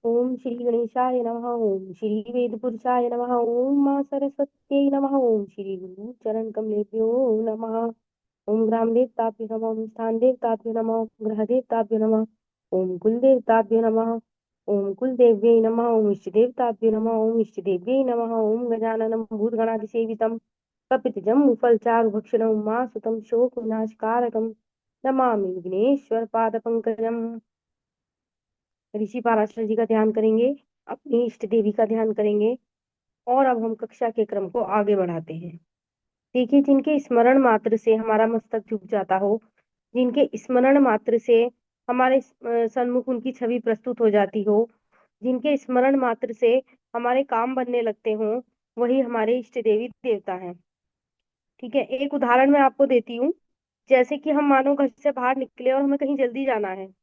ओम श्री गणेशाय नमः। ओम श्री वेद पुरुषाय नमः। ओम मां सरस्वत्यै नमः। ओम श्री गुरु चरण कमलेभ्यो नमः। ओम ग्राम देवताभ्यो नमः। ओम स्थान देवताभ्यो नमः। ओम ग्रह देवताभ्यो नमः। ओम कुल देवताभ्यो नमः। ओम कुल देव्यै नमः। ओम इष्ट देवताभ्यो नमः। ओम इष्ट देव्यै नमः। ओम गजाननं भूतगणाधिसेवितं कपितजं मुफलचारुभक्षणं उमासुतं शोकविनाशकारकं नमामि विघ्नेश्वर पादपंकजम्। ऋषि पाराशर जी का ध्यान करेंगे, अपनी इष्ट देवी का ध्यान करेंगे। और अब हम कक्षा के क्रम को आगे बढ़ाते हैं। देखिए, जिनके स्मरण मात्र से हमारा मस्तक झुक जाता हो, जिनके स्मरण मात्र से हमारे सन्मुख उनकी छवि प्रस्तुत हो जाती हो, जिनके स्मरण मात्र से हमारे काम बनने लगते हो, वही हमारे इष्ट देवी देवता हैं। ठीक है, एक उदाहरण मैं आपको देती हूँ। जैसे कि हम मानो घर से बाहर निकले और हमें कहीं जल्दी जाना है।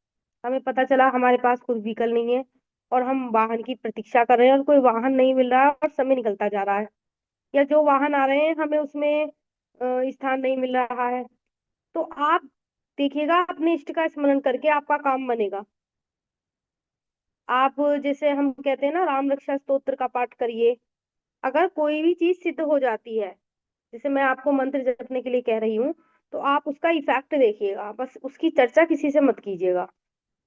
हमें पता चला हमारे पास खुद व्हीकल नहीं है और हम वाहन की प्रतीक्षा कर रहे हैं और कोई वाहन नहीं मिल रहा है और समय निकलता जा रहा है। या जो वाहन आ रहे हैं हमें उसमें स्थान नहीं मिल रहा है। तो आप देखिएगा, अपने इष्ट का स्मरण करके आपका काम बनेगा। आप जैसे हम कहते हैं ना, राम रक्षा स्तोत्र का पाठ करिए। अगर कोई भी चीज सिद्ध हो जाती है, जैसे मैं आपको मंत्र जपने के लिए कह रही हूँ, तो आप उसका इफेक्ट देखिएगा, बस उसकी चर्चा किसी से मत कीजिएगा।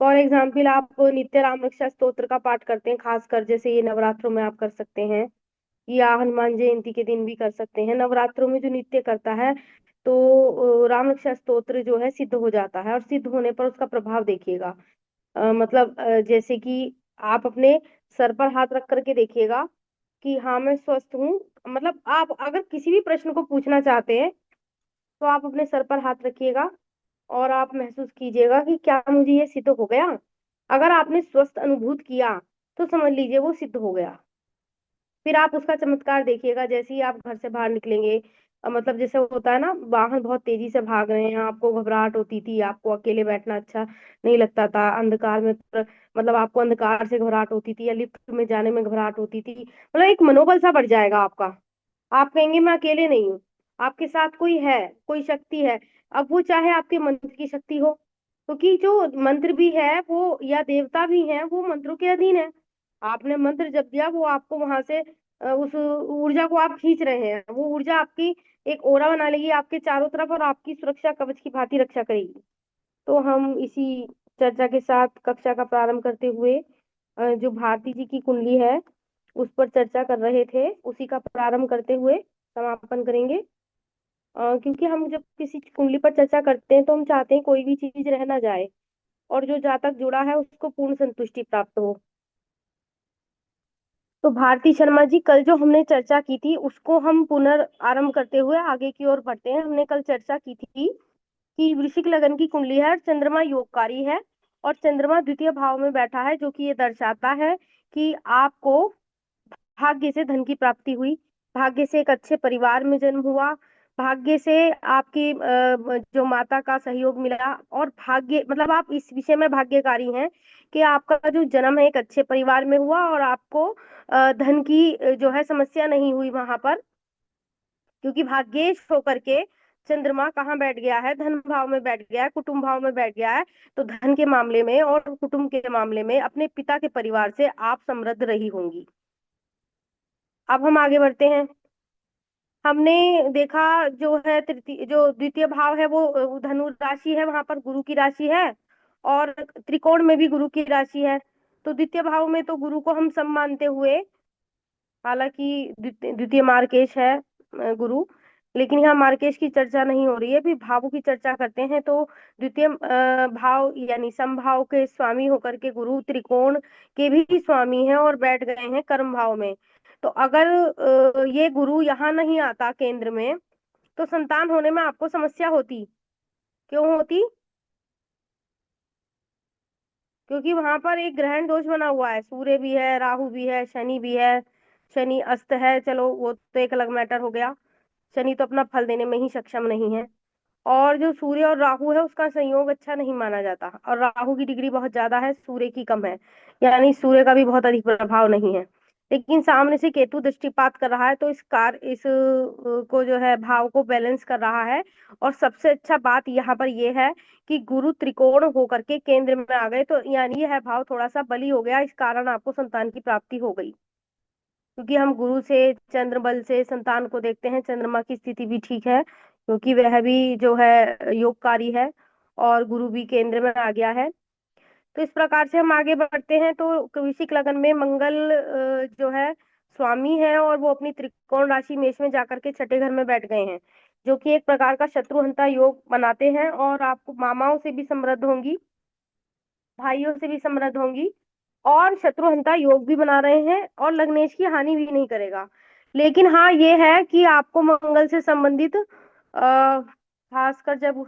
फॉर एग्जाम्पल, आप नित्य राम रक्षा स्तोत्र का पाठ करते हैं, खासकर जैसे ये नवरात्रों में आप कर सकते हैं, या हनुमान जयंती के दिन भी कर सकते हैं। नवरात्रों में जो नित्य करता है, तो राम रक्षा स्तोत्र जो है सिद्ध हो जाता है, और सिद्ध होने पर उसका प्रभाव देखिएगा। मतलब जैसे कि आप अपने सर पर हाथ रख करके देखिएगा कि हाँ, मैं स्वस्थ हूँ। मतलब आप अगर किसी भी प्रश्न को पूछना चाहते हैं, तो आप अपने सर पर हाथ रखिएगा और आप महसूस कीजिएगा कि क्या मुझे ये सिद्ध हो गया। अगर आपने स्वस्थ अनुभूत किया, तो समझ लीजिए वो सिद्ध हो गया। फिर आप उसका चमत्कार देखिएगा, जैसे ही आप घर से बाहर निकलेंगे। मतलब जैसे होता है ना, वाहन बहुत तेजी से भाग रहे हैं, आपको घबराहट होती थी, आपको अकेले बैठना अच्छा नहीं लगता था, अंधकार में मतलब आपको अंधकार से घबराहट होती थी, या लिफ्ट में जाने में घबराहट होती थी। मतलब एक मनोबल सा बढ़ जाएगा आपका। आप कहेंगे मैं अकेले नहीं हूँ, आपके साथ कोई है, कोई शक्ति है। अब वो चाहे आपके मंत्र की शक्ति हो, क्योंकि जो मंत्र भी है वो, या देवता भी है, वो मंत्रों के अधीन है। आपने मंत्र जप दिया, वो आपको वहां से उस ऊर्जा को आप खींच रहे हैं, वो ऊर्जा आपकी एक ओरा बना लेगी आपके चारों तरफ, और आपकी सुरक्षा कवच की भांति रक्षा करेगी। तो हम इसी चर्चा के साथ कक्षा का प्रारंभ करते हुए, जो भारती जी की कुंडली है उस पर चर्चा कर रहे थे, उसी का प्रारंभ करते हुए समापन करेंगे। क्योंकि हम जब किसी कुंडली पर चर्चा करते हैं, तो हम चाहते हैं कोई भी चीज रह ना जाए, और जो जातक जुड़ा है उसको पूर्ण संतुष्टि प्राप्त हो। तो भारती शर्मा जी, कल जो हमने चर्चा की थी उसको हम पुनर्आरंभ करते हुए आगे की ओर बढ़ते हैं। हमने कल चर्चा की थी कि वृश्चिक लगन की कुंडली है और चंद्रमा योगकारी है, और चंद्रमा द्वितीय भाव में बैठा है, जो कि ये दर्शाता है कि आपको भाग्य से धन की प्राप्ति हुई, भाग्य से एक अच्छे परिवार में जन्म हुआ, भाग्य से आपकी जो माता का सहयोग मिला, और भाग्य मतलब आप इस विषय में भाग्यकारी हैं कि आपका जो जन्म है एक अच्छे परिवार में हुआ, और आपको धन की जो है समस्या नहीं हुई वहां पर। क्योंकि भाग्येश होकर के चंद्रमा कहाँ बैठ गया है, धन भाव में बैठ गया है, कुटुंब भाव में बैठ गया है। तो धन के मामले में और कुटुंब के मामले में अपने पिता के परिवार से आप समृद्ध रही होंगी। अब हम आगे बढ़ते हैं। हमने देखा, जो है तृतीय जो द्वितीय भाव है वो धनु राशि है, वहां पर गुरु की राशि है, और त्रिकोण में भी गुरु की राशि है। तो द्वितीय भाव में तो गुरु को हम सम मानते हुए, हालांकि द्वितीय मार्केश है गुरु, लेकिन यहाँ मार्केश की चर्चा नहीं हो रही है, भी भावों की चर्चा करते हैं। तो द्वितीय भाव यानी समभाव के स्वामी होकर के गुरु त्रिकोण के भी स्वामी हैं और बैठ गए हैं कर्म भाव में। तो अगर ये गुरु यहाँ नहीं आता केंद्र में, तो संतान होने में आपको समस्या होती। क्यों होती? क्योंकि वहां पर एक ग्रहण दोष बना हुआ है, सूर्य भी है, राहु भी है, शनि भी है। शनि अस्त है, चलो वो तो एक अलग मैटर हो गया। शनि तो अपना फल देने में ही सक्षम नहीं है। और जो सूर्य और राहु है उसका संयोग अच्छा नहीं माना जाता, और राहु की डिग्री बहुत ज्यादा है, सूर्य की कम है। यानी सूर्य का भी बहुत अधिक प्रभाव नहीं है। लेकिन सामने से केतु दृष्टिपात कर रहा है, तो इस को जो है भाव को बैलेंस कर रहा है। और सबसे अच्छा बात यहाँ पर ये है कि गुरु त्रिकोण होकर के केंद्र में आ गए, तो यानी यह भाव थोड़ा सा बली हो गया, इस कारण आपको संतान की प्राप्ति हो गई। क्योंकि हम गुरु से, चंद्र बल से संतान को देखते हैं। चंद्रमा की स्थिति भी ठीक है, क्योंकि वह भी जो है योगकारी है, और गुरु भी केंद्र में आ गया है। तो इस प्रकार से हम आगे बढ़ते हैं। तो वृश्चिक लगन में मंगल जो है स्वामी है, और वो अपनी त्रिकोण राशि मेष में जाकर के छठे घर में बैठ गए हैं, जो कि एक प्रकार का शत्रुहंता योग बनाते हैं। और आपको मामाओं से भी समृद्ध होंगी, भाइयों से भी समृद्ध होंगी, और शत्रुहंता योग भी बना रहे हैं, और लग्नेश की हानि भी नहीं करेगा। लेकिन हाँ, ये है कि आपको मंगल से संबंधित खासकर जब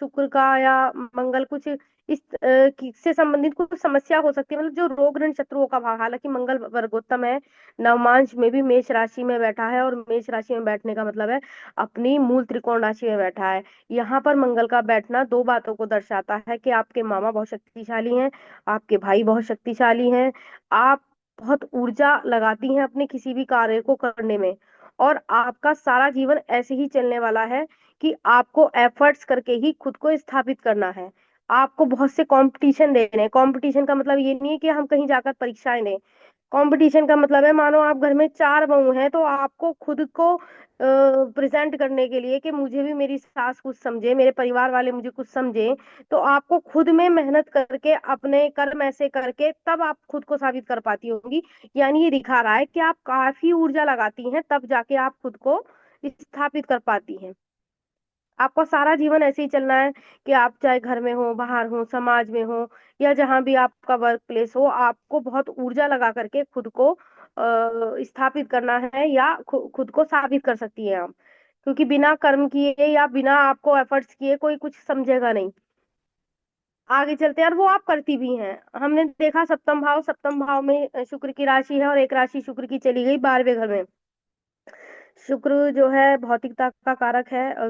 शुक्र का या मंगल कुछ से संबंधित कुछ समस्या हो सकती है, मतलब जो रोग ऋण शत्रुओं का भाव। हालांकि मंगल वर्गोत्तम है, नवमांश में भी मेष राशि में बैठा है, और मेष राशि में बैठने का मतलब है अपनी मूल त्रिकोण राशि में बैठा है। यहाँ पर मंगल का बैठना दो बातों को दर्शाता है कि आपके मामा बहुत शक्तिशाली हैं, आपके भाई बहुत शक्तिशाली हैं, आप बहुत ऊर्जा लगाती हैं अपने किसी भी कार्य को करने में, और आपका सारा जीवन ऐसे ही चलने वाला है कि आपको एफर्ट्स करके ही खुद को स्थापित करना है। आपको बहुत से कंपटीशन देने हैं। कंपटीशन का मतलब ये नहीं है कि हम कहीं जाकर परीक्षाएं दें। कंपटीशन का मतलब है, मानो आप घर में चार बहू हैं, तो आपको खुद को प्रेजेंट करने के लिए कि मुझे भी मेरी सास कुछ समझे, मेरे परिवार वाले मुझे कुछ समझे, तो आपको खुद में मेहनत करके अपने कर्म ऐसे करके तब आप खुद को साबित कर पाती होंगी। यानी ये दिखा रहा है कि आप काफी ऊर्जा लगाती हैं, तब जाके आप खुद को स्थापित कर पाती हैं। आपका सारा जीवन ऐसे ही चलना है कि आप चाहे घर में हो, बाहर हो, समाज में हो, या जहां भी आपका वर्क प्लेस हो, आपको बहुत ऊर्जा लगा करके खुद को स्थापित करना है, या खुद को साबित कर सकती है आप। क्योंकि बिना कर्म किए या बिना आपको एफर्ट्स किए कोई कुछ समझेगा नहीं। आगे चलते हैं, और वो आप करती भी हैं। हमने देखा सप्तम भाव में शुक्र की राशि है, और एक राशि शुक्र की चली गई 12वें घर में। शुक्र जो है भौतिकता का कारक है,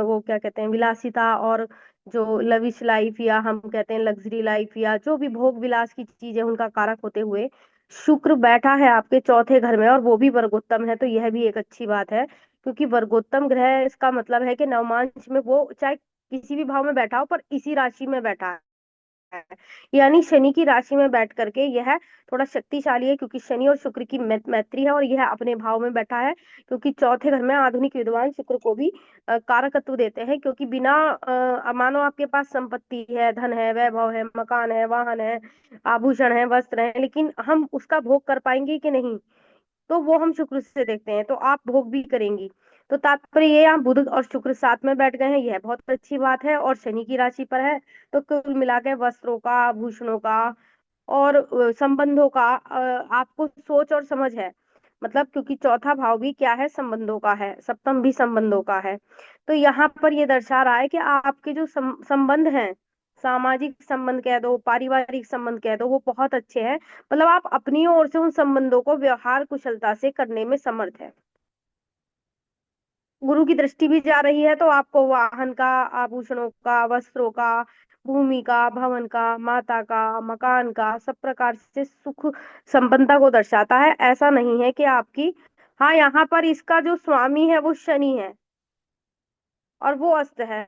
वो क्या कहते हैं, विलासिता, और जो लविश लाइफ, या हम कहते हैं लग्जरी लाइफ, या जो भी भोग विलास की चीज है उनका कारक होते हुए शुक्र बैठा है आपके चौथे घर में, और वो भी वर्गोत्तम है। तो यह भी एक अच्छी बात है, क्योंकि वर्गोत्तम ग्रह, इसका मतलब है कि नवमांश में वो चाहे किसी भी भाव में बैठा हो, पर इसी राशि में बैठा है। यानी शनि की राशि में बैठ करके यह थोड़ा शक्तिशाली है, क्योंकि शनि और शुक्र की मैत्री है, और यह अपने भाव में बैठा है। क्योंकि चौथे घर में आधुनिक विद्वान शुक्र को भी कारकत्व देते हैं, क्योंकि बिना मानो आपके पास संपत्ति है, धन है, वैभव है, मकान है, वाहन है, आभूषण है, वस्त्र है, लेकिन हम उसका भोग कर पाएंगे कि नहीं, तो वो हम शुक्र से देखते हैं। तो आप भोग भी करेंगी। तो तात्पर्य ये, यहाँ बुध और शुक्र साथ में बैठ गए हैं, यह बहुत अच्छी बात है, और शनि की राशि पर है। तो कुल मिलाकर वस्त्रों का, आभूषणों का, और संबंधों का आपको सोच और समझ है। मतलब क्योंकि चौथा भाव भी क्या है, संबंधों का है, सप्तम भी संबंधों का है। तो यहाँ पर ये दर्शा रहा है कि आपके जो संबंध हैं, सामाजिक संबंध कह दो, पारिवारिक संबंध कह दो, वो बहुत अच्छे हैं। मतलब आप अपनी ओर से उन संबंधों को व्यवहार कुशलता से करने में समर्थ है। गुरु की दृष्टि भी जा रही है, तो आपको वाहन का, आभूषणों का, वस्त्रों का, भूमि का, भवन का, माता का, मकान का, सब प्रकार से सुख संपन्नता को दर्शाता है। ऐसा नहीं है कि आपकी, हाँ, यहाँ पर इसका जो स्वामी है वो शनि है, और वो अस्त है।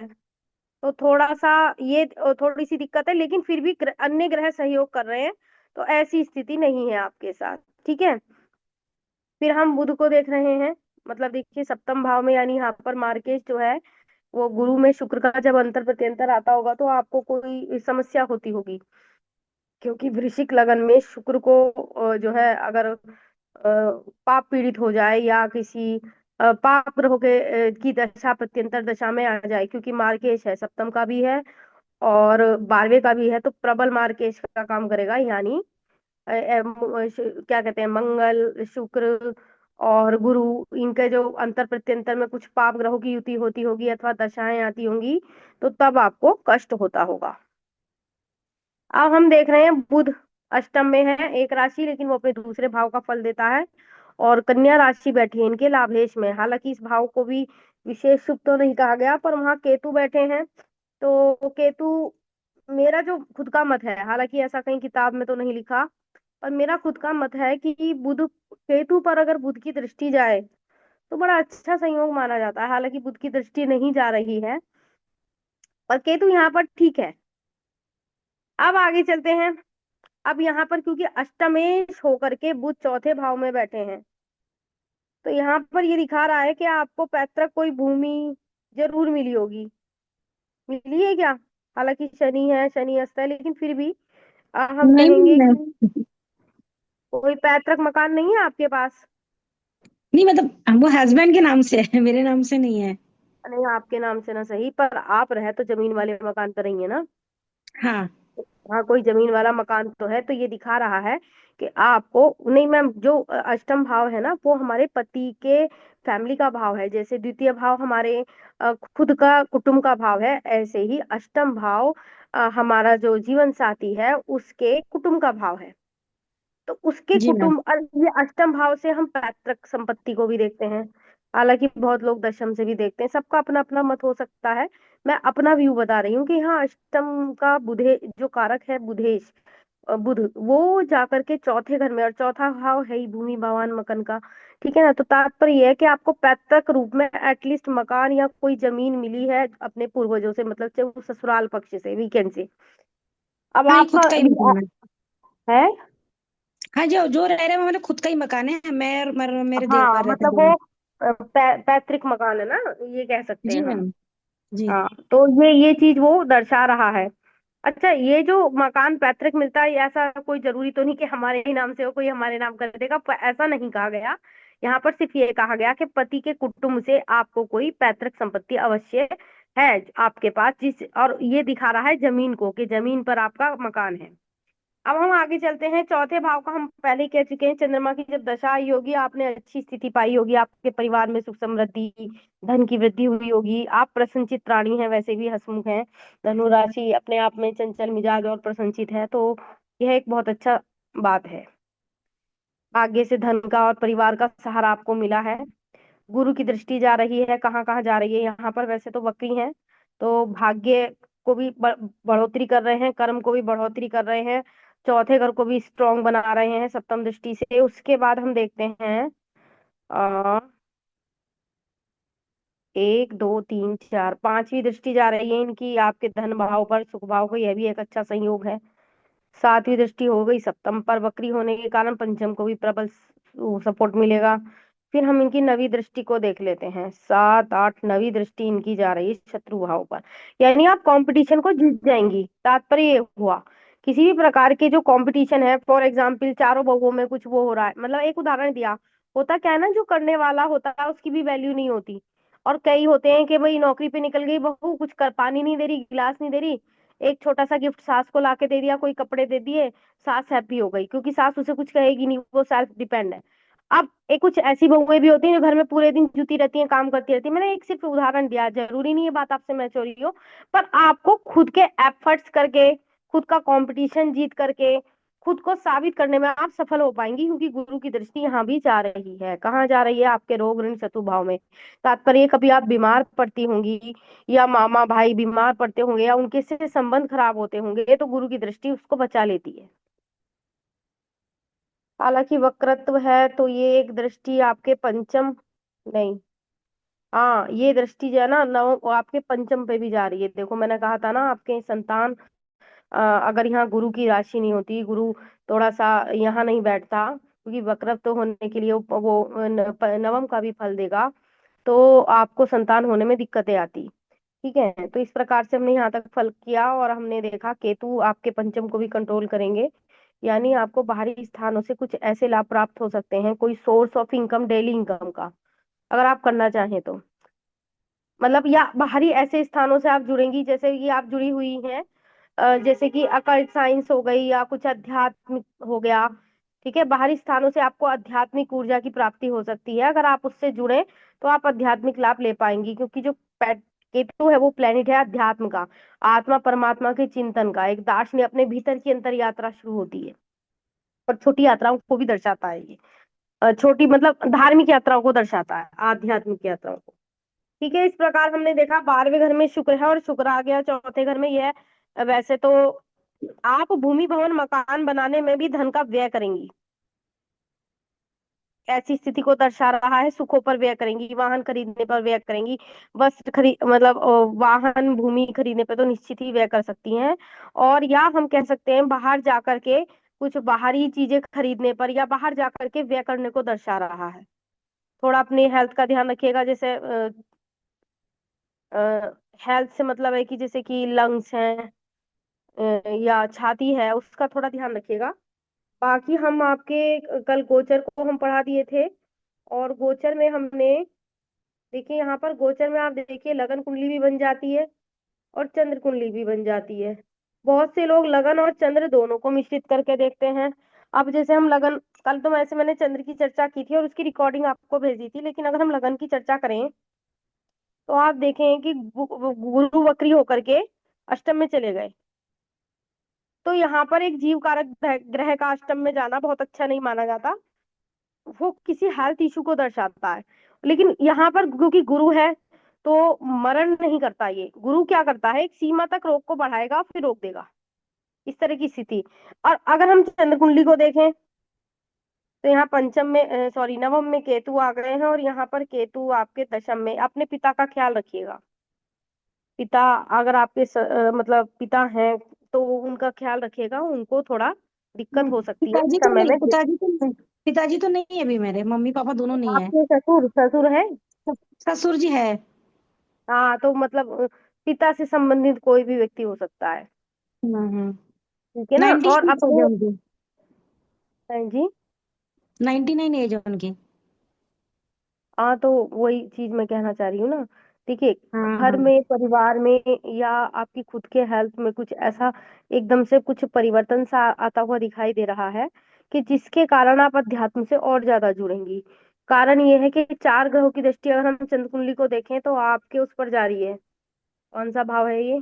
तो थोड़ा सा ये थोड़ी सी दिक्कत है, लेकिन फिर भी अन्य ग्रह सहयोग कर रहे हैं, तो ऐसी स्थिति नहीं है आपके साथ। ठीक है। फिर हम बुध को देख रहे हैं। मतलब देखिए, सप्तम भाव में, यानी यहाँ पर मार्केश जो है, वो गुरु में शुक्र का जब अंतर प्रत्यंतर आता होगा, तो आपको कोई समस्या होती होगी। क्योंकि वृश्चिक लगन में शुक्र को जो है, अगर पाप पीड़ित हो जाए, या किसी पाप ग्रहों के की दशा प्रत्यंतर दशा में आ जाए, क्योंकि मार्केश है, सप्तम का भी है और 12वें का भी है, तो प्रबल मार्केश का काम करेगा। यानी क्या कहते हैं, मंगल, शुक्र और गुरु, इनके जो अंतर प्रत्यंतर में कुछ पाप ग्रहों की युति होती होगी, अथवा दशाएं आती होंगी, तो तब आपको कष्ट होता होगा। अब हम देख रहे हैं, बुध अष्टम में है, एक राशि, लेकिन वो अपने दूसरे भाव का फल देता है, और कन्या राशि बैठी है इनके लाभेश में। हालांकि इस भाव को भी विशेष शुभ तो नहीं कहा गया, पर वहां केतु बैठे हैं। तो केतु, मेरा जो खुद का मत है, हालांकि ऐसा कहीं किताब में तो नहीं लिखा, और मेरा खुद का मत है कि बुध, केतु पर अगर बुध की दृष्टि जाए तो बड़ा अच्छा संयोग माना जाता है। हालांकि बुध की दृष्टि नहीं जा रही है, पर केतु यहाँ पर ठीक है। अब आगे चलते हैं। अब यहाँ पर क्योंकि अष्टमेश होकर के बुध चौथे भाव में बैठे हैं, तो यहाँ पर ये दिखा रहा है कि आपको पैतृक कोई भूमि जरूर मिली होगी। मिली है क्या? हालांकि शनि है, शनि अस्त है, लेकिन फिर भी हम नहीं कहेंगे नहीं कि कोई पैतृक मकान नहीं है आपके पास? नहीं, मतलब वो हस्बैंड के नाम से है, मेरे नाम से नहीं है। नहीं, आपके नाम से ना सही, पर आप रहे तो जमीन वाले मकान पर रही है ना। हाँ। हाँ, कोई जमीन वाला मकान तो है, तो ये दिखा रहा है कि आपको, नहीं मैम, जो अष्टम भाव है ना वो हमारे पति के फैमिली का भाव है। जैसे द्वितीय भाव हमारे खुद का कुटुंब का भाव है, ऐसे ही अष्टम भाव हमारा जो जीवन साथी है उसके कुटुंब का भाव है। तो उसके जी मैम। कुटुंब, और ये अष्टम भाव से हम पैतृक संपत्ति को भी देखते हैं। हालांकि बहुत लोग दशम से भी देखते हैं, सबका अपना अपना मत हो सकता है। मैं अपना व्यू बता रही हूँ कि हाँ, अष्टम का बुधे जो कारक है बुधेश, बुध वो जाकर के चौथे घर में, और चौथा भाव है ही भूमि भवन मकन का। ठीक है ना? तो तात्पर्य यह है कि आपको पैतृक रूप में एटलीस्ट मकान या कोई जमीन मिली है अपने पूर्वजों से, मतलब चाहे वो ससुराल पक्ष से, वीकेंड से। अब हाँ, ये आपका खुद का ही मकान है। है। हाँ, जो जो रह रहे हैं वो मेरे खुद का ही मकान है, मैं और मेरे हाँ, देवर रहते हैं मतलब दोनों। वो पैतृक मकान है ना, ये कह सकते जी हैं हम। मैम। जी। हाँ, तो ये चीज वो दर्शा रहा है। अच्छा, ये जो मकान पैतृक मिलता है, ऐसा कोई जरूरी तो नहीं कि हमारे ही नाम से हो, कोई हमारे नाम कर देगा, ऐसा नहीं कहा गया। यहाँ पर सिर्फ ये कहा गया कि पति के कुटुंब से आपको कोई पैतृक संपत्ति अवश्य है आपके पास, जिस, और ये दिखा रहा है जमीन को, कि जमीन पर आपका मकान है। अब हम आगे चलते हैं। चौथे भाव का हम पहले ही कह चुके हैं, चंद्रमा की जब दशा आई होगी, आपने अच्छी स्थिति पाई होगी, आपके परिवार में सुख समृद्धि, धन की वृद्धि हुई होगी, आप प्रसन्नचित प्राणी हैं, वैसे भी हंसमुख हैं, धनु राशि अपने आप में चंचल मिजाज और प्रसन्नचित है, तो यह एक बहुत अच्छा बात है। भाग्य से धन का और परिवार का सहारा आपको मिला है। गुरु की दृष्टि जा रही है, कहाँ कहाँ जा रही है, यहाँ पर वैसे तो वक्री है, तो भाग्य को भी बढ़ोतरी कर रहे हैं, कर्म को भी बढ़ोतरी कर रहे हैं, चौथे घर को भी स्ट्रांग बना रहे हैं सप्तम दृष्टि से। उसके बाद हम देखते हैं आ, एक दो तीन चार, पांचवी दृष्टि जा रही है इनकी आपके धन भाव पर, सुख भाव को, यह भी एक अच्छा संयोग है। सातवीं दृष्टि हो गई सप्तम पर, वक्री होने के कारण पंचम को भी प्रबल सपोर्ट मिलेगा। फिर हम इनकी नवी दृष्टि को देख लेते हैं। सात आठ, नवी दृष्टि इनकी जा रही है शत्रु भाव पर, यानी आप कंपटीशन को जीत जाएंगी। तात्पर्य ये हुआ, किसी भी प्रकार के जो कंपटीशन है, फॉर एग्जाम्पल चारों बहुओं में कुछ वो हो रहा है, मतलब एक उदाहरण दिया, होता क्या है ना, जो करने वाला होता है उसकी भी वैल्यू नहीं होती। और कई होते हैं कि भाई नौकरी पे निकल गई बहू, कुछ कर, पानी नहीं दे रही, गिलास नहीं दे रही, एक छोटा सा गिफ्ट सास को लाके दे दिया, कोई कपड़े दे दिए, सास हैप्पी हो गई, क्योंकि सास उसे कुछ कहेगी नहीं, वो सेल्फ डिपेंड है। अब एक कुछ ऐसी बहुएं भी होती हैं जो घर में पूरे दिन जुटी रहती हैं, काम करती रहती हैं। मैंने एक सिर्फ उदाहरण दिया, जरूरी नहीं है बात आपसे मैच हो रही हो, पर आपको खुद के एफर्ट्स करके, खुद का कंपटीशन जीत करके, खुद को साबित करने में आप सफल हो पाएंगी, क्योंकि गुरु की दृष्टि यहाँ भी जा रही है। कहाँ जा रही है? आपके रोग ऋण शत्रु भाव में। तात्पर्य कभी आप बीमार पड़ती होंगी, या मामा भाई बीमार पड़ते होंगे, या उनके से संबंध खराब होते होंगे, तो गुरु की दृष्टि उसको बचा लेती है। हालांकि वक्रत्व है, तो ये एक दृष्टि आपके पंचम, नहीं, हाँ, ये दृष्टि जो है ना नव, वो आपके पंचम पे भी जा रही है। देखो मैंने कहा था ना, आपके संतान, अगर यहाँ गुरु की राशि नहीं होती, गुरु थोड़ा सा यहाँ नहीं बैठता, क्योंकि वक्रत्व होने के लिए वो नवम का भी फल देगा, तो आपको संतान होने में दिक्कतें आती। ठीक है, तो इस प्रकार से हमने यहाँ तक फल किया, और हमने देखा केतु आपके पंचम को भी कंट्रोल करेंगे, यानी आपको बाहरी स्थानों से कुछ ऐसे लाभ प्राप्त हो सकते हैं, कोई source of income, daily income का, अगर आप करना चाहें तो। मतलब या बाहरी ऐसे स्थानों से आप जुड़ेंगी, जैसे कि आप जुड़ी हुई हैं, जैसे कि अकल्ट साइंस हो गई, या कुछ अध्यात्मिक हो गया। ठीक है, बाहरी स्थानों से आपको आध्यात्मिक ऊर्जा की प्राप्ति हो सकती है, अगर आप उससे जुड़े तो आप आध्यात्मिक लाभ ले पाएंगी, क्योंकि जो केतु है वो प्लेनेट है अध्यात्म का, आत्मा परमात्मा के चिंतन का, एक दार्शनिक अपने भीतर की अंतर यात्रा शुरू होती है। और छोटी यात्राओं को भी दर्शाता है ये, छोटी मतलब धार्मिक यात्राओं को दर्शाता है, आध्यात्मिक यात्राओं को। ठीक है, इस प्रकार हमने देखा 12वें घर में शुक्र है, और शुक्र आ गया चौथे घर में। यह वैसे तो आप भूमि भवन मकान बनाने में भी धन का व्यय करेंगी, ऐसी स्थिति को दर्शा रहा है। सुखों पर व्यय करेंगी, वाहन खरीदने पर व्यय करेंगी, वस्त्र खरीद मतलब वाहन भूमि खरीदने पे तो निश्चित ही व्यय कर सकती हैं। और या हम कह सकते हैं बाहर जाकर के कुछ बाहरी चीजें खरीदने पर या बाहर जाकर के व्यय करने को दर्शा रहा है। थोड़ा अपनी हेल्थ का ध्यान रखिएगा, जैसे हेल्थ से मतलब है कि जैसे कि लंग्स हैं या छाती है, उसका थोड़ा ध्यान रखिएगा। बाकी हम आपके कल गोचर को हम पढ़ा दिए थे, और गोचर में हमने देखिए, यहाँ पर गोचर में आप देखिए लगन कुंडली भी बन जाती है और चंद्र कुंडली भी बन जाती है। बहुत से लोग लगन और चंद्र दोनों को मिश्रित करके देखते हैं। अब जैसे हम लगन, कल तो वैसे मैंने चंद्र की चर्चा की थी और उसकी रिकॉर्डिंग आपको भेजी थी, लेकिन अगर हम लगन की चर्चा करें तो आप देखें कि गुरु वक्री होकर के अष्टम में चले गए। तो यहाँ पर एक जीव कारक ग्रह का अष्टम में जाना बहुत अच्छा नहीं माना जाता, वो किसी हेल्थ इशू को दर्शाता है। लेकिन यहाँ पर क्योंकि गुरु है तो मरण नहीं करता, ये गुरु क्या करता है, एक सीमा तक रोग को बढ़ाएगा फिर रोक देगा, इस तरह की स्थिति। और अगर हम चंद्र कुंडली को देखें तो यहाँ पंचम में सॉरी नवम में केतु आ गए हैं, और यहाँ पर केतु आपके दशम में। अपने पिता का ख्याल रखिएगा, पिता अगर आपके मतलब पिता हैं तो उनका ख्याल रखिएगा, उनको थोड़ा दिक्कत हो सकती है इस पिताजी तो समय नहीं, में। पिताजी तो नहीं है अभी मेरे, मम्मी पापा दोनों नहीं है। आपके ससुर ससुर है? ससुर जी है। हाँ तो मतलब पिता से संबंधित कोई भी व्यक्ति हो सकता है, हम्म। ठीक है ना। और 96 एज है अपने, उनकी। हाँ जी, 99 एज है उनकी। हाँ तो वही चीज मैं कहना चाह रही हूँ ना। देखिए, हाँ घर हाँ। में परिवार में या आपकी खुद के हेल्थ में कुछ ऐसा एकदम से कुछ परिवर्तन सा आता हुआ दिखाई दे रहा है कि जिसके कारण आप अध्यात्म से और ज्यादा जुड़ेंगी। कारण ये है कि चार ग्रहों की दृष्टि अगर हम चंद्र कुंडली को देखें तो आपके उस पर जा रही है। कौन सा भाव है ये?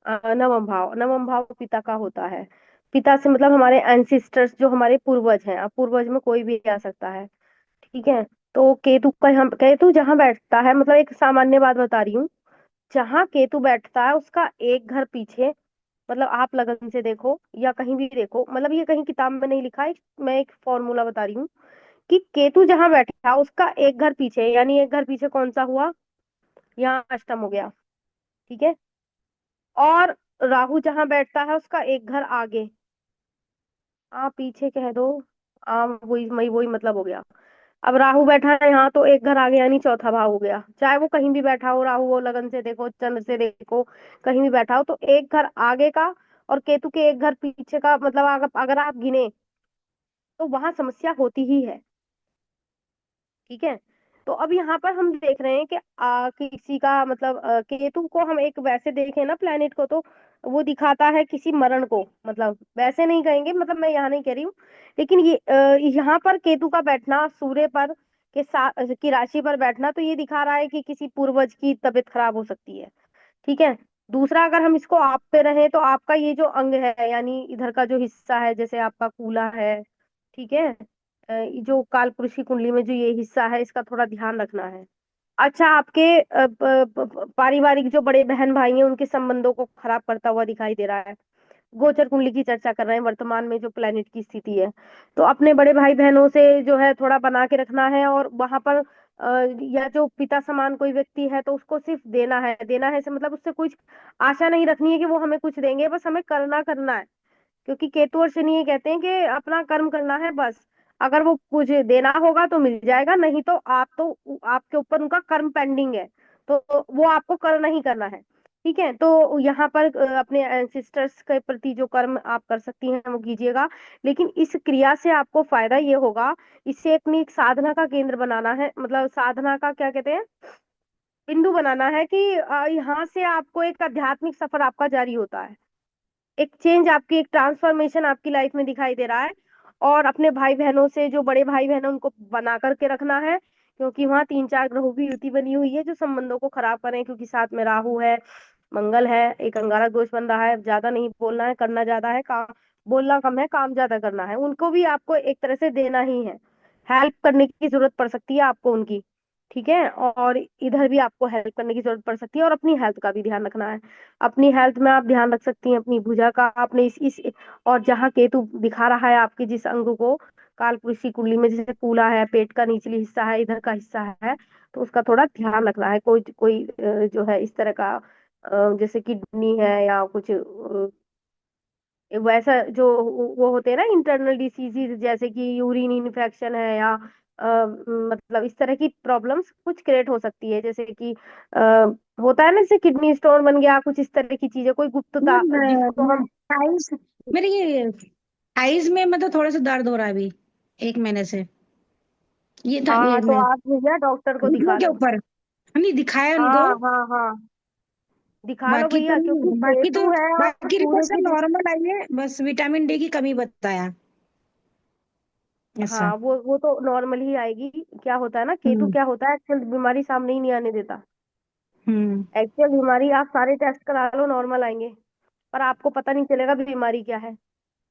नवम भाव। नवम भाव पिता का होता है। पिता से मतलब हमारे एंसिस्टर्स, जो हमारे पूर्वज हैं। अब पूर्वज में कोई भी आ सकता है, ठीक है। तो केतु का, हम केतु जहाँ बैठता है, मतलब एक सामान्य बात बता रही हूँ, जहाँ केतु बैठता है उसका एक घर पीछे, मतलब आप लगन से देखो या कहीं भी देखो, मतलब ये कहीं किताब में नहीं लिखा है, मैं एक फॉर्मूला बता रही हूँ कि केतु जहाँ बैठा उसका एक घर पीछे, यानी एक घर पीछे कौन सा हुआ, यहाँ अष्टम हो गया, ठीक है। और राहु जहां बैठता है उसका एक घर आगे, आप पीछे कह दो, वही वही वही मतलब हो गया। अब राहु बैठा है यहाँ तो एक घर आगे, यानी चौथा भाव हो गया। चाहे वो कहीं भी बैठा हो, राहु हो लगन से देखो, चंद्र से देखो, कहीं भी बैठा हो, तो एक घर आगे का और केतु के एक घर पीछे का, मतलब अगर आप गिने तो वहां समस्या होती ही है, ठीक है। तो अब यहाँ पर हम देख रहे हैं कि किसी का मतलब केतु को हम एक वैसे देखें ना प्लेनेट को, तो वो दिखाता है किसी मरण को, मतलब वैसे नहीं कहेंगे, मतलब मैं यहाँ नहीं कह रही हूँ, लेकिन ये यहाँ पर केतु का बैठना सूर्य पर के साथ की राशि पर बैठना, तो ये दिखा रहा है कि किसी पूर्वज की तबीयत खराब हो सकती है, ठीक है। दूसरा, अगर हम इसको आप पे रहे तो आपका ये जो अंग है, यानी इधर का जो हिस्सा है, जैसे आपका कूला है, ठीक है, ये जो काल पुरुष की कुंडली में जो ये हिस्सा है, इसका थोड़ा ध्यान रखना है। अच्छा, आपके पारिवारिक जो बड़े बहन भाई हैं उनके संबंधों को खराब करता हुआ दिखाई दे रहा है। गोचर कुंडली की चर्चा कर रहे हैं, वर्तमान में जो प्लेनेट की स्थिति है। तो अपने बड़े भाई बहनों से जो है थोड़ा बना के रखना है, और वहां पर या जो पिता समान कोई व्यक्ति है तो उसको सिर्फ देना है। देना है से मतलब उससे कुछ आशा नहीं रखनी है कि वो हमें कुछ देंगे, बस हमें करना करना है। क्योंकि केतु और शनि ये कहते हैं कि अपना कर्म करना है बस। अगर वो कुछ देना होगा तो मिल जाएगा, नहीं तो आप तो आपके ऊपर उनका कर्म पेंडिंग है, तो वो आपको करना ही करना है, ठीक है। तो यहाँ पर अपने एंसिस्टर्स के प्रति जो कर्म आप कर सकती हैं वो कीजिएगा। लेकिन इस क्रिया से आपको फायदा ये होगा, इससे अपनी एक साधना का केंद्र बनाना है, मतलब साधना का क्या कहते हैं, बिंदु बनाना है कि यहाँ से आपको एक आध्यात्मिक सफर आपका जारी होता है। एक चेंज आपकी, एक ट्रांसफॉर्मेशन आपकी लाइफ में दिखाई दे रहा है। और अपने भाई बहनों से, जो बड़े भाई बहन हैं, उनको बना करके रखना है, क्योंकि वहाँ तीन चार ग्रहों की युति बनी हुई है जो संबंधों को खराब करें, क्योंकि साथ में राहु है, मंगल है, एक अंगारक दोष बन रहा है। ज्यादा नहीं बोलना है, करना ज्यादा है, काम बोलना कम है, काम ज्यादा करना है। उनको भी आपको एक तरह से देना ही है, हेल्प करने की जरूरत पड़ सकती है आपको उनकी, ठीक है, और इधर भी आपको हेल्प करने की जरूरत पड़ सकती है, और अपनी हेल्थ का भी ध्यान रखना है। अपनी हेल्थ में आप ध्यान रख सकती हैं अपनी भुजा का, आपने इस और जहाँ केतु दिखा रहा है आपके जिस अंग को कालपुरुष की कुंडली में, जैसे कूला है, पेट का निचली हिस्सा है, इधर का हिस्सा है, तो उसका थोड़ा ध्यान रखना है। कोई कोई जो है इस तरह का जैसे किडनी है या कुछ वैसा जो वो होते हैं ना इंटरनल डिसीजेज, जैसे कि यूरिन इन्फेक्शन है या मतलब इस तरह की प्रॉब्लम्स कुछ क्रिएट हो सकती है, जैसे कि अ, होता है ना, जैसे किडनी स्टोन बन गया, कुछ इस तरह की चीजें, कोई गुप्तता जिसको मैं हम। आइज मेरी ये आइज में मतलब थोड़ा सा दर्द हो रहा है अभी 1 महीने से। ये हाँ, तो मैं आप भैया डॉक्टर को घुटनों दिखा के लो। ऊपर नहीं दिखाया उनको। हाँ हाँ हाँ, दिखा लो बाकी तो भैया, क्योंकि नहीं, केतु है और बाकी रिपोर्ट सूर्य सब की। नॉर्मल आई है, बस विटामिन डी की कमी बताया ऐसा। हाँ, वो तो नॉर्मल ही आएगी। क्या होता है ना, केतु हम्म। क्या होता है, एक्चुअल बीमारी सामने ही नहीं आने देता। हम्म। एक्चुअल बीमारी आप सारे टेस्ट करा लो, नॉर्मल आएंगे, पर आपको पता नहीं चलेगा बीमारी क्या है।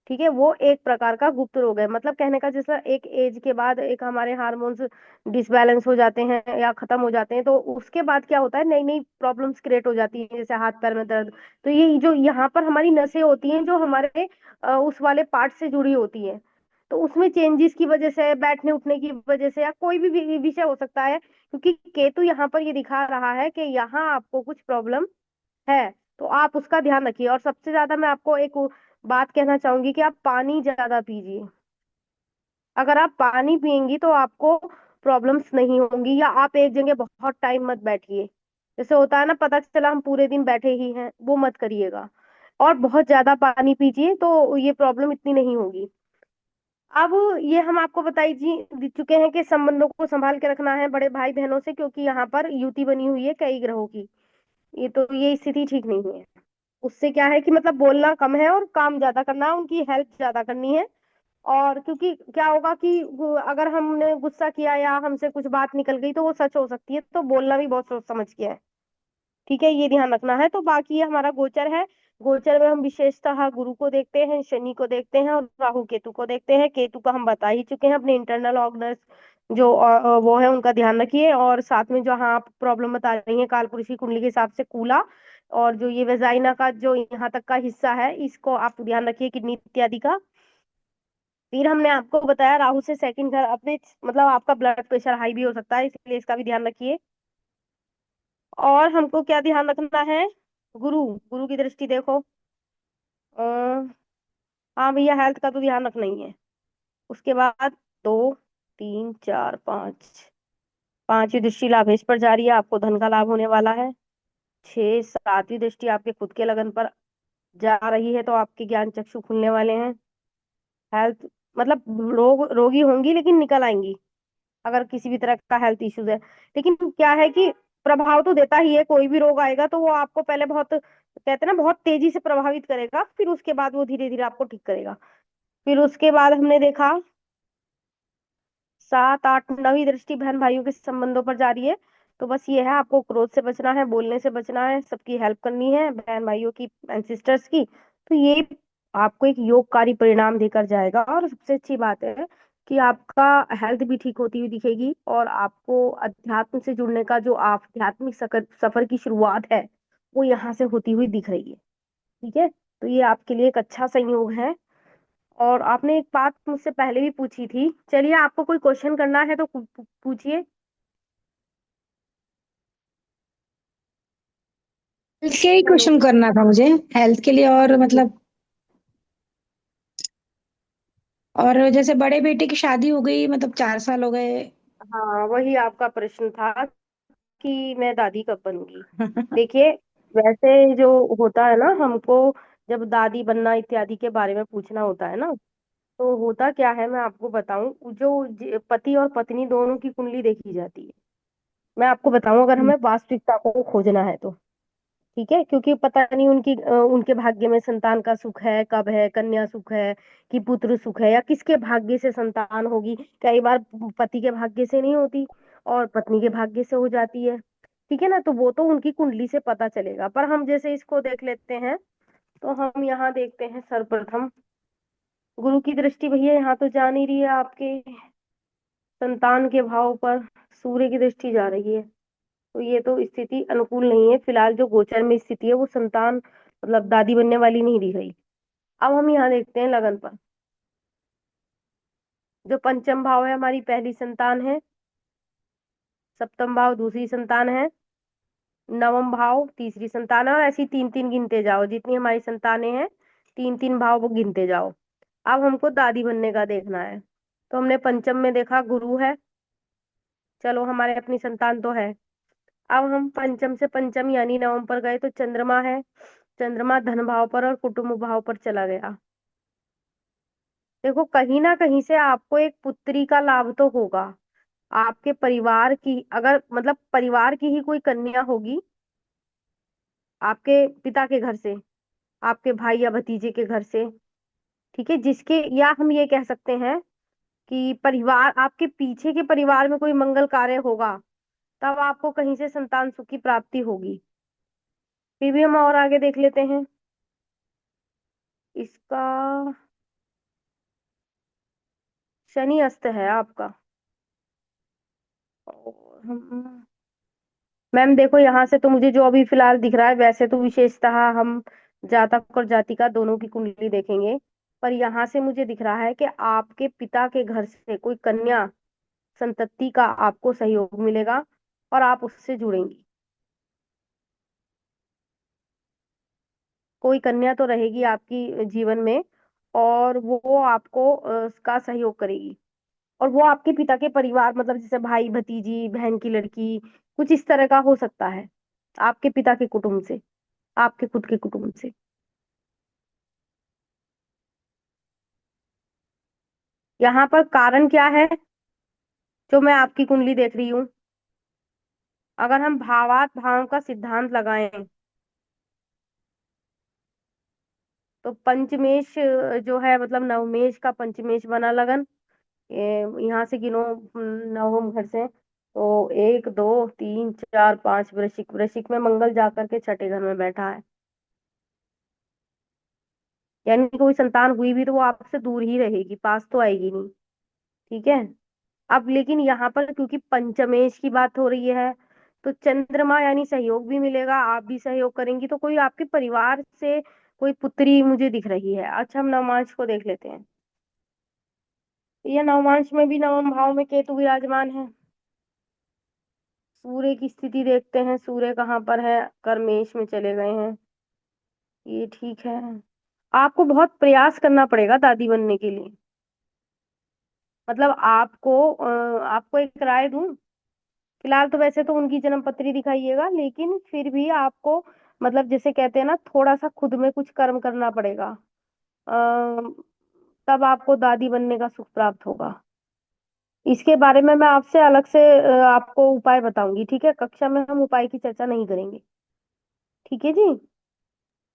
ठीक है, वो एक प्रकार का गुप्त रोग है। मतलब कहने का, जैसा एक एज के बाद एक हमारे हार्मोन्स डिसबैलेंस हो जाते हैं या खत्म हो जाते हैं, तो उसके बाद क्या होता है, नई नई प्रॉब्लम्स क्रिएट हो जाती हैं, जैसे हाथ पैर में दर्द। तो ये जो यहाँ पर हमारी नसें होती हैं जो हमारे उस वाले पार्ट से जुड़ी होती हैं, तो उसमें चेंजेस की वजह से, बैठने उठने की वजह से, या कोई भी विषय हो सकता है, क्योंकि केतु यहाँ पर ये दिखा रहा है कि यहाँ आपको कुछ प्रॉब्लम है, तो आप उसका ध्यान रखिए। और सबसे ज्यादा मैं आपको एक बात कहना चाहूंगी कि आप पानी ज्यादा पीजिए। अगर आप पानी पियेंगी तो आपको प्रॉब्लम्स नहीं होंगी, या आप एक जगह बहुत टाइम मत बैठिए। जैसे होता है ना, पता चला हम पूरे दिन बैठे ही हैं, वो मत करिएगा। और बहुत ज्यादा पानी पीजिए तो ये प्रॉब्लम इतनी नहीं होगी। अब ये हम आपको बताई जी दे चुके हैं कि संबंधों को संभाल के रखना है बड़े भाई बहनों से, क्योंकि यहाँ पर युति बनी हुई है कई ग्रहों की। ये तो ये स्थिति ठीक नहीं है। उससे क्या है कि मतलब बोलना कम है और काम ज्यादा करना है, उनकी हेल्प ज्यादा करनी है। और क्योंकि क्या होगा कि अगर हमने गुस्सा किया या हमसे कुछ बात निकल गई तो वो सच हो सकती है, तो बोलना भी बहुत सोच समझ के है। ठीक है, ये ध्यान रखना है। तो बाकी ये हमारा गोचर है। गोचर में हम विशेषतः गुरु को देखते हैं, शनि को देखते हैं, और राहु केतु को देखते हैं। केतु का हम बता ही चुके हैं, अपने इंटरनल ऑर्गन्स जो वो है उनका ध्यान रखिए। और साथ में जो हाँ आप प्रॉब्लम बता रही हैं कालपुरुषी कुंडली के हिसाब से कूला, और जो ये वेजाइना का जो यहाँ तक का हिस्सा है, इसको आप ध्यान रखिए, किडनी इत्यादि का। फिर हमने आपको बताया राहु से सेकंड घर, अपने मतलब आपका ब्लड प्रेशर हाई भी हो सकता है, इसलिए इसका भी ध्यान रखिए। और हमको क्या ध्यान रखना है, गुरु, गुरु की दृष्टि देखो। हाँ भैया, हेल्थ का तो ध्यान रखना ही है। उसके बाद दो, तीन, चार, पाँच, पांचवी दृष्टि लाभेश पर जा रही है, आपको धन का लाभ होने वाला है। छह, सातवीं दृष्टि आपके खुद के लगन पर जा रही है, तो आपके ज्ञान चक्षु खुलने वाले हैं। हेल्थ मतलब रोगी होंगी लेकिन निकल आएंगी, अगर किसी भी तरह का हेल्थ इश्यूज है। लेकिन क्या है कि प्रभाव तो देता ही है, कोई भी रोग आएगा तो वो आपको पहले बहुत, कहते हैं ना, बहुत तेजी से प्रभावित करेगा, फिर उसके बाद वो धीरे धीरे आपको ठीक करेगा। फिर उसके बाद हमने देखा सात, आठ, नवीं दृष्टि बहन भाइयों के संबंधों पर जा रही है। तो बस ये है, आपको क्रोध से बचना है, बोलने से बचना है, सबकी हेल्प करनी है, बहन भाइयों की एंड सिस्टर्स की। तो ये आपको एक योगकारी परिणाम देकर जाएगा। और सबसे अच्छी बात है कि आपका हेल्थ भी ठीक होती हुई दिखेगी, और आपको अध्यात्म से जुड़ने का जो आध्यात्मिक सफर की शुरुआत है, वो यहाँ से होती हुई दिख रही है। ठीक है, तो ये आपके लिए एक अच्छा संयोग है। और आपने एक बात मुझसे पहले भी पूछी थी, चलिए आपको कोई क्वेश्चन करना है तो पूछिए। हेल्थ के ही हेलो। क्वेश्चन करना था मुझे, हेल्थ के लिए, और मतलब और जैसे बड़े बेटे की शादी हो गई, मतलब 4 साल हो गए। हाँ, वही आपका प्रश्न था कि मैं दादी कब बनूंगी। देखिए, वैसे जो होता है ना, हमको जब दादी बनना इत्यादि के बारे में पूछना होता है ना, तो होता क्या है मैं आपको बताऊं, जो पति और पत्नी दोनों की कुंडली देखी जाती है। मैं आपको बताऊं, अगर हमें वास्तविकता को खोजना है तो। ठीक है, क्योंकि पता नहीं उनके भाग्य में संतान का सुख है कब है, कन्या सुख है कि पुत्र सुख है, या किसके भाग्य से संतान होगी। कई बार पति के भाग्य से नहीं होती और पत्नी के भाग्य से हो जाती है। ठीक है ना, तो वो तो उनकी कुंडली से पता चलेगा। पर हम जैसे इसको देख लेते हैं, तो हम यहाँ देखते हैं सर्वप्रथम गुरु की दृष्टि, भैया यहाँ तो जा नहीं रही है आपके। संतान के भाव पर सूर्य की दृष्टि जा रही है, तो ये तो स्थिति अनुकूल नहीं है। फिलहाल जो गोचर में स्थिति है वो संतान मतलब दादी बनने वाली नहीं दिख रही। अब हम यहाँ देखते हैं लगन पर। जो पंचम भाव है हमारी पहली संतान है, सप्तम भाव दूसरी संतान है, नवम भाव तीसरी संतान है, और ऐसी तीन तीन गिनते जाओ, जितनी हमारी संतानें हैं तीन तीन भाव वो गिनते जाओ। अब हमको दादी बनने का देखना है। तो हमने पंचम में देखा गुरु है, चलो हमारे अपनी संतान तो है। अब हम पंचम से पंचम यानी नवम पर गए तो चंद्रमा है। चंद्रमा धन भाव पर और कुटुंब भाव पर चला गया। देखो कहीं ना कहीं से आपको एक पुत्री का लाभ तो होगा। आपके परिवार की अगर मतलब परिवार की ही कोई कन्या होगी, आपके पिता के घर से, आपके भाई या भतीजे के घर से, ठीक है, जिसके या हम ये कह सकते हैं कि परिवार आपके पीछे के परिवार में कोई मंगल कार्य होगा, तब आपको कहीं से संतान सुख की प्राप्ति होगी। फिर भी हम और आगे देख लेते हैं इसका। शनि अस्त है आपका। और हम मैम देखो यहाँ से तो मुझे जो अभी फिलहाल दिख रहा है, वैसे तो विशेषतः हम जातक और जातिका दोनों की कुंडली देखेंगे, पर यहाँ से मुझे दिख रहा है कि आपके पिता के घर से कोई कन्या संतति का आपको सहयोग मिलेगा और आप उससे जुड़ेंगी। कोई कन्या तो रहेगी आपकी जीवन में, और वो आपको उसका सहयोग करेगी। और वो आपके पिता के परिवार मतलब जैसे भाई भतीजी बहन की लड़की, कुछ इस तरह का हो सकता है, आपके पिता के कुटुंब से, आपके खुद के कुटुंब से। यहाँ पर कारण क्या है जो मैं आपकी कुंडली देख रही हूँ। अगर हम भावार्थ भाव का सिद्धांत लगाएं तो पंचमेश जो है मतलब नवमेश का पंचमेश बना लगन। यहाँ से गिनो नवम घर से, तो एक दो तीन चार पांच, वृश्चिक, वृश्चिक में मंगल जाकर के छठे घर में बैठा है, यानी कोई संतान हुई भी तो वो आपसे दूर ही रहेगी, पास तो आएगी नहीं। ठीक है। अब लेकिन यहाँ पर क्योंकि पंचमेश की बात हो रही है, तो चंद्रमा यानी सहयोग भी मिलेगा, आप भी सहयोग करेंगी, तो कोई आपके परिवार से कोई पुत्री मुझे दिख रही है। अच्छा हम नवमांश को देख लेते हैं। ये नवमांश में भी नवम भाव में केतु विराजमान है। सूर्य की स्थिति देखते हैं, सूर्य कहाँ पर है, कर्मेश में चले गए हैं। ये ठीक है। आपको बहुत प्रयास करना पड़ेगा दादी बनने के लिए। मतलब आपको एक राय दूं, फिलहाल तो वैसे तो उनकी जन्म पत्री दिखाइएगा, लेकिन फिर भी आपको मतलब जैसे कहते हैं ना, थोड़ा सा खुद में कुछ कर्म करना पड़ेगा। तब आपको दादी बनने का सुख प्राप्त होगा। इसके बारे में मैं आपसे अलग से आपको उपाय बताऊंगी, ठीक है, कक्षा में हम उपाय की चर्चा नहीं करेंगे। ठीक है जी।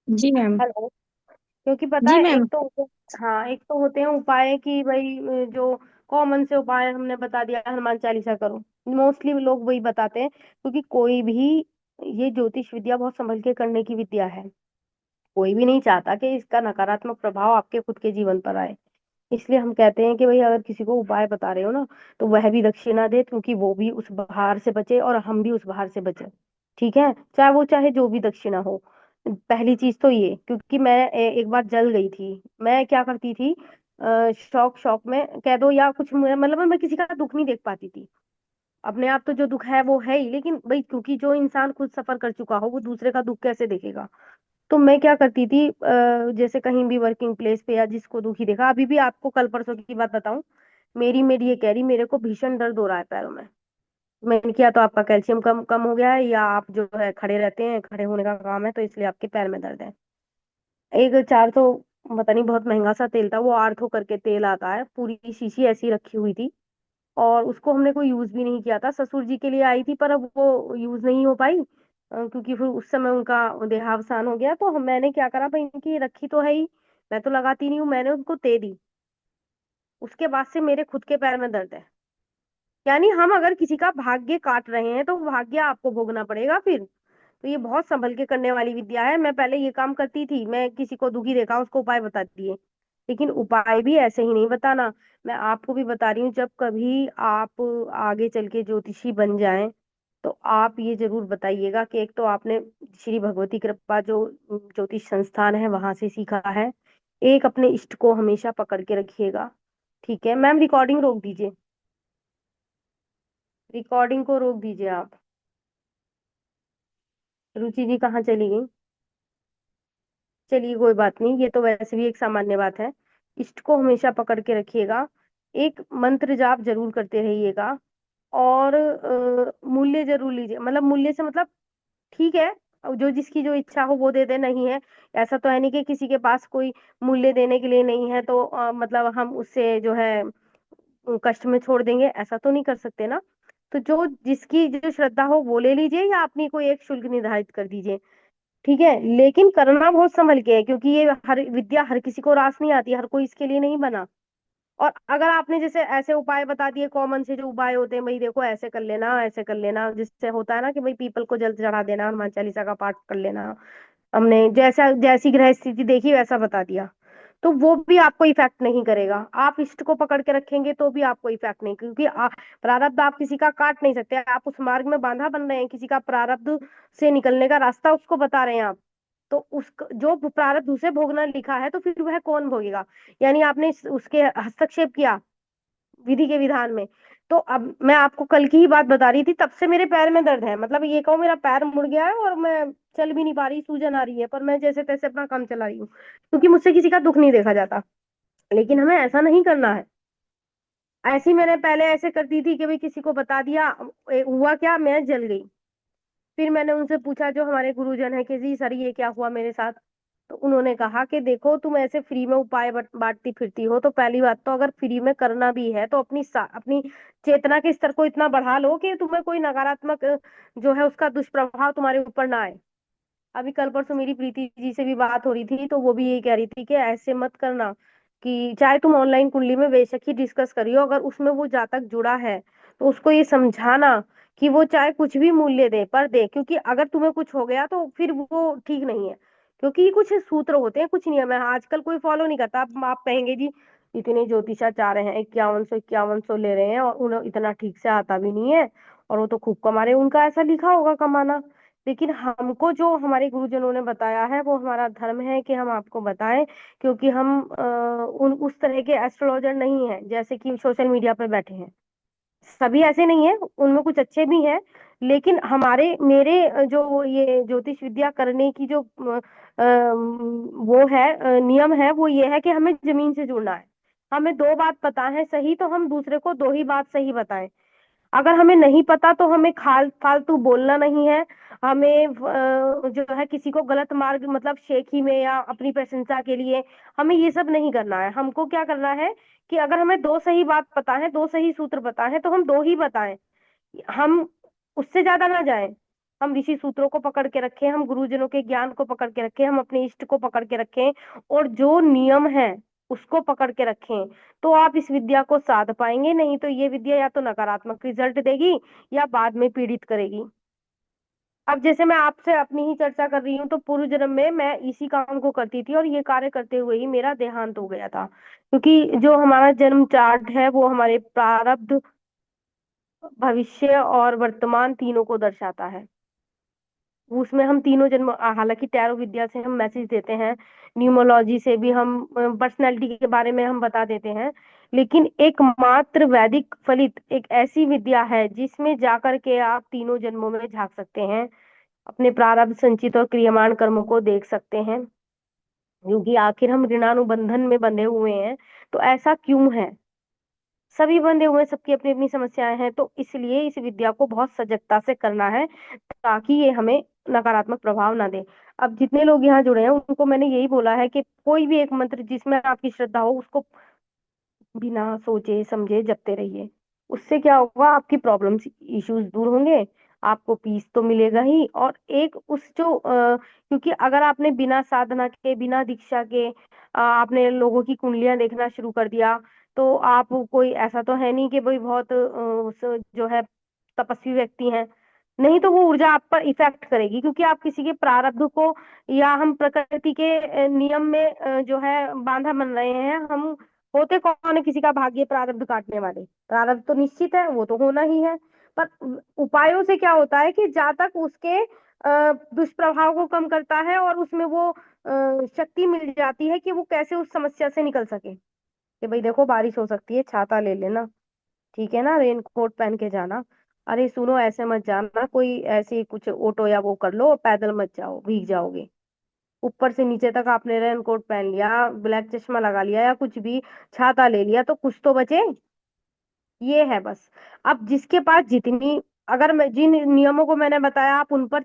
जी मैम। हेलो। क्योंकि पता जी है मैम। हाँ एक तो होते हैं उपाय कि भाई जो कॉमन से उपाय हमने बता दिया, हनुमान चालीसा करो, मोस्टली लोग वही बताते हैं, क्योंकि कोई भी ये ज्योतिष विद्या बहुत संभल के करने की विद्या है। कोई भी नहीं चाहता कि इसका नकारात्मक प्रभाव आपके खुद के जीवन पर आए। इसलिए हम कहते हैं कि भाई अगर किसी को उपाय बता रहे हो ना, तो वह भी दक्षिणा दे, क्योंकि वो भी उस बहार से बचे और हम भी उस बहार से बचे। ठीक है, चाहे जो भी दक्षिणा हो। पहली चीज तो ये, क्योंकि मैं एक बार जल गई थी। मैं क्या करती थी, शौक शौक में कह दो या कुछ मतलब मैं किसी का दुख नहीं देख पाती थी। अपने आप तो जो दुख है वो है ही, लेकिन भाई क्योंकि जो इंसान खुद सफर कर चुका हो वो दूसरे का दुख कैसे देखेगा। तो मैं क्या करती थी, जैसे कहीं भी वर्किंग प्लेस पे या जिसको दुखी देखा, अभी भी आपको कल परसों की बात बताऊं, मेरी मेड ये कह रही मेरे को भीषण दर्द हो रहा है पैरों में। मैंने किया तो आपका कैल्शियम कम कम हो गया है, या आप जो है खड़े रहते हैं, खड़े होने का काम है, तो इसलिए आपके पैर में दर्द है। एक चार तो पता नहीं बहुत महंगा सा तेल था, वो आर्थो करके तेल आता है, पूरी शीशी ऐसी रखी हुई थी, और उसको हमने कोई यूज भी नहीं किया था। ससुर जी के लिए आई थी, पर अब वो यूज नहीं हो पाई, क्योंकि फिर उस समय उनका देहावसान हो गया। तो मैंने क्या करा, भाई इनकी रखी तो है ही, मैं तो लगाती नहीं हूँ, मैंने उनको दे दी। उसके बाद से मेरे खुद के पैर में दर्द है। यानी हम अगर किसी का भाग्य काट रहे हैं तो भाग्य आपको भोगना पड़ेगा फिर। तो ये बहुत संभल के करने वाली विद्या है। मैं पहले ये काम करती थी, मैं किसी को दुखी देखा उसको उपाय बता दिए, लेकिन उपाय भी ऐसे ही नहीं बताना। मैं आपको भी बता रही हूँ, जब कभी आप आगे चल के ज्योतिषी बन जाएं, तो आप ये जरूर बताइएगा कि एक तो आपने श्री भगवती कृपा जो ज्योतिष संस्थान है वहां से सीखा है। एक अपने इष्ट को हमेशा पकड़ के रखिएगा। ठीक है मैम, रिकॉर्डिंग रोक दीजिए, रिकॉर्डिंग को रोक दीजिए आप। रुचि जी कहाँ चली गई? चलिए कोई बात नहीं, ये तो वैसे भी एक सामान्य बात है। इष्ट को हमेशा पकड़ के रखिएगा। एक मंत्र जाप जरूर करते रहिएगा। और मूल्य जरूर लीजिए, मतलब मूल्य से मतलब ठीक है, जो जिसकी जो इच्छा हो वो दे दे, नहीं है ऐसा तो है नहीं कि किसी के पास कोई मूल्य देने के लिए नहीं है तो मतलब हम उससे जो है कष्ट में छोड़ देंगे, ऐसा तो नहीं कर सकते ना। तो जो जिसकी जो श्रद्धा हो वो ले लीजिए, या अपनी कोई एक शुल्क निर्धारित कर दीजिए। ठीक है, लेकिन करना बहुत संभल के है, क्योंकि ये हर विद्या हर किसी को रास नहीं आती, हर कोई इसके लिए नहीं बना। और अगर आपने जैसे ऐसे उपाय बता दिए, कॉमन से जो उपाय होते हैं, भाई देखो ऐसे कर लेना, ऐसे कर लेना, जिससे होता है ना कि भाई पीपल को जल चढ़ा देना, हनुमान चालीसा का पाठ कर लेना, हमने जैसा जैसी ग्रह स्थिति देखी वैसा बता दिया, तो वो भी आपको इफेक्ट नहीं करेगा। आप इष्ट को पकड़ के रखेंगे तो भी आपको इफेक्ट नहीं, क्योंकि प्रारब्ध आप किसी का काट नहीं सकते, आप उस मार्ग में बांधा बन रहे हैं, किसी का प्रारब्ध से निकलने का रास्ता उसको बता रहे हैं आप। तो उस जो प्रारब्ध उसे भोगना लिखा है, तो फिर वह कौन भोगेगा? यानी आपने उसके हस्तक्षेप किया विधि के विधान में। तो अब मैं आपको कल की ही बात बता रही थी, तब से मेरे पैर में दर्द है, मतलब ये कहो मेरा पैर मुड़ गया है और मैं चल भी नहीं पा रही, सूजन आ रही है, पर मैं जैसे तैसे अपना काम चला रही हूँ, क्योंकि मुझसे किसी का दुख नहीं देखा जाता। लेकिन हमें ऐसा नहीं करना है। ऐसी मैंने पहले ऐसे करती थी कि भाई किसी को बता दिया, हुआ क्या, मैं जल गई। फिर मैंने उनसे पूछा, जो हमारे गुरुजन है, कि जी सर ये क्या हुआ मेरे साथ। तो उन्होंने कहा कि देखो तुम ऐसे फ्री में उपाय बांटती फिरती हो, तो पहली बात तो अगर फ्री में करना भी है तो अपनी चेतना के स्तर को इतना बढ़ा लो कि तुम्हें कोई नकारात्मक जो है उसका दुष्प्रभाव तुम्हारे ऊपर ना आए। अभी कल परसों मेरी प्रीति जी से भी बात हो रही थी, तो वो भी यही कह रही थी कि ऐसे मत करना, कि चाहे तुम ऑनलाइन कुंडली में बेशक ही डिस्कस करियो, अगर उसमें वो जातक जुड़ा है तो उसको ये समझाना कि वो चाहे कुछ भी मूल्य दे पर दे, क्योंकि अगर तुम्हें कुछ हो गया तो फिर वो ठीक नहीं है। क्योंकि ये कुछ सूत्र होते हैं, कुछ नियम है, आजकल कोई फॉलो नहीं करता। अब आप कहेंगे जी इतने ज्योतिषाचार्य हैं, 5100 ले रहे हैं और उन्हें इतना ठीक से आता भी नहीं है, और वो तो खूब कमा रहे हैं, उनका ऐसा लिखा होगा कमाना। लेकिन हमको जो हमारे गुरुजनों ने बताया है वो हमारा धर्म है कि हम आपको बताएं, क्योंकि हम उन उस तरह के एस्ट्रोलॉजर नहीं हैं जैसे कि सोशल मीडिया पे बैठे हैं। सभी ऐसे नहीं है, उनमें कुछ अच्छे भी हैं। लेकिन हमारे मेरे जो ये ज्योतिष विद्या करने की जो वो है नियम है, वो ये है कि हमें जमीन से जुड़ना है। हमें दो बात पता है सही, तो हम दूसरे को दो ही बात सही बताएं। अगर हमें नहीं पता तो हमें फालतू बोलना नहीं है। हमें जो है किसी को गलत मार्ग, मतलब शेखी में या अपनी प्रशंसा के लिए हमें ये सब नहीं करना है। हमको क्या करना है कि अगर हमें दो सही बात पता है, दो सही सूत्र पता है, तो हम दो ही बताएं। हम उससे ज्यादा ना जाएं। हम ऋषि सूत्रों को पकड़ के रखें, हम गुरुजनों के ज्ञान को पकड़ के रखें, हम अपने इष्ट को पकड़ के रखें, और जो नियम है उसको पकड़ के रखें, तो आप इस विद्या को साध पाएंगे। नहीं तो ये विद्या या तो नकारात्मक रिजल्ट देगी या बाद में पीड़ित करेगी। अब जैसे मैं आपसे अपनी ही चर्चा कर रही हूँ, तो पूर्व जन्म में मैं इसी काम को करती थी और ये कार्य करते हुए ही मेरा देहांत हो गया था, क्योंकि जो हमारा जन्म चार्ट है वो हमारे प्रारब्ध, भविष्य और वर्तमान तीनों को दर्शाता है। उसमें हम तीनों जन्म, हालांकि टैरो विद्या से हम मैसेज देते हैं, न्यूमरोलॉजी से भी हम पर्सनैलिटी के बारे में हम बता देते हैं, लेकिन एकमात्र वैदिक फलित एक ऐसी विद्या है जिसमें जाकर के आप तीनों जन्मों में झांक सकते हैं, अपने प्रारब्ध संचित और क्रियमाण कर्मों को देख सकते हैं, क्योंकि आखिर हम ऋणानुबंधन में बंधे हुए हैं। तो ऐसा क्यों है? सभी बंधे हुए हैं, सबकी अपनी अपनी समस्याएं हैं, तो इसलिए इस विद्या को बहुत सजगता से करना है, ताकि ये हमें नकारात्मक प्रभाव ना दे। अब जितने लोग यहाँ जुड़े हैं उनको मैंने यही बोला है कि कोई भी एक मंत्र जिसमें आपकी श्रद्धा हो उसको बिना सोचे समझे जपते रहिए। उससे क्या होगा, आपकी प्रॉब्लम्स इश्यूज दूर होंगे, आपको पीस तो मिलेगा ही। और एक उस जो क्योंकि अगर आपने बिना साधना के, बिना दीक्षा के आपने लोगों की कुंडलियां देखना शुरू कर दिया, तो आप कोई ऐसा तो है नहीं कि भाई बहुत जो है तपस्वी व्यक्ति हैं। नहीं तो वो ऊर्जा आप पर इफेक्ट करेगी, क्योंकि आप किसी के प्रारब्ध को, या हम प्रकृति के नियम में जो है बांधा बन रहे हैं हम। होते कौन है किसी का भाग्य प्रारब्ध काटने वाले? प्रारब्ध तो निश्चित है, वो तो होना ही है। पर उपायों से क्या होता है कि जहाँ तक उसके दुष्प्रभाव को कम करता है, और उसमें वो शक्ति मिल जाती है कि वो कैसे उस समस्या से निकल सके। कि भाई देखो बारिश हो सकती है, छाता ले लेना, ठीक है ना, रेन कोट पहन के जाना। अरे सुनो, ऐसे मत जाना, कोई ऐसी कुछ ऑटो या वो कर लो, पैदल मत जाओ, भीग जाओगे। ऊपर से नीचे तक आपने रेन कोट पहन लिया, ब्लैक चश्मा लगा लिया, या कुछ भी, छाता ले लिया, तो कुछ तो बचे। ये है बस। अब जिसके पास जितनी, अगर मैं जिन नियमों को मैंने बताया आप उन पर